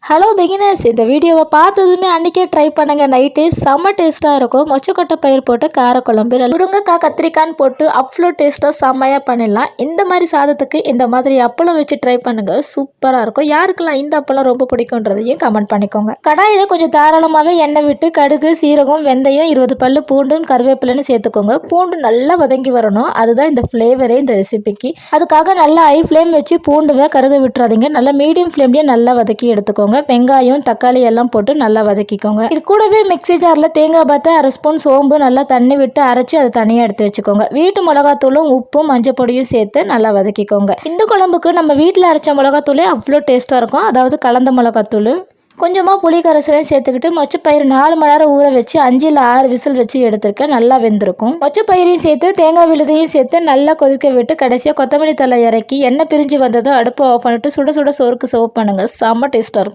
Hello beginners, இந்த வீடியோவை பார்த்ததுமே அன்றைக்கே ட்ரை பண்ணுங்கள். நைட்டு செம்ம டேஸ்ட்டாக இருக்கும். மொச்சக்கொட்டை பயிர் போட்டு காரக்குழம்பு, முருங்கைக்காய் கத்திரிக்கான்னு போட்டு அவ்வளோ டேஸ்ட்டாக செம்மையாக பண்ணிடலாம். இந்த மாதிரி சாதத்துக்கு இந்த மாதிரி அப்பளம் வச்சு ட்ரை பண்ணுங்கள், சூப்பராக இருக்கும். யாருக்கெல்லாம் இந்த அப்பளம் ரொம்ப பிடிக்குன்றதையும் கமெண்ட் பண்ணிக்கோங்க. கடாயில் கொஞ்சம் தாராளமாகவே எண்ணெய் விட்டு கடுகு, சீரகம், வெந்தயம், 20 பல்லு பூண்டும் கருவேப்பிலைன்னு சேர்த்துக்கோங்க. பூண்டு நல்லா வதங்கி வரணும், அதுதான் இந்த ஃப்ளேவரே இந்த ரெசிபிக்கு. அதுக்காக நல்லா ஹை ஃப்ளேம் வச்சு பூண்டுவை கருக விட்டுறாதீங்க. நல்லா மீடியம் ஃப்ளேம்லேயே நல்லா வதக்கி எடுத்துக்கோங்க. வெங்காயம், தக்காளி எல்லாம் போட்டு நல்லா வதக்கிக்கோங்க. இது கூடவே மிக்ஸி ஜாரில் தேங்காய் பார்த்து 1/2 ஸ்பூன் சோம்பு நல்லா தண்ணி விட்டு அரைச்சி அதை தனியாக எடுத்து வச்சுக்கோங்க. வீட்டு மிளகாத்தூளும் உப்பும் மஞ்சள் பொடியும் சேர்த்து நல்லா வதக்கிக்கோங்க. இந்த குழம்புக்கு நம்ம வீட்டில் அரைச்ச மிளகாத்தூளே அவ்வளோ டேஸ்ட்டாக இருக்கும், அதாவது கலந்த மிளகாத்தூள். கொஞ்சமாக புளி கரைசலையும் சேர்த்துக்கிட்டு மொச்சப்பயிறு 4 மணி நேரம் ஊற வச்சு 5 இல்லை 6 விசில் வச்சு எடுத்துருக்கேன். நல்லா வெந்திருக்கும். மொச்சப்பயிரையும் சேர்த்து தேங்காய் விழுதையும் சேர்த்து நல்லா கொதிக்க விட்டு கடைசியாக கொத்தமல்லி தழை இறக்கி எண்ணெய் பிரிஞ்சு வந்ததும் அடுப்பு ஆஃப் பண்ணிட்டு சுட சுட சோறுக்கு சர்வ் பண்ணுங்கள். செம்ம டேஸ்ட்டாக இருக்கும்.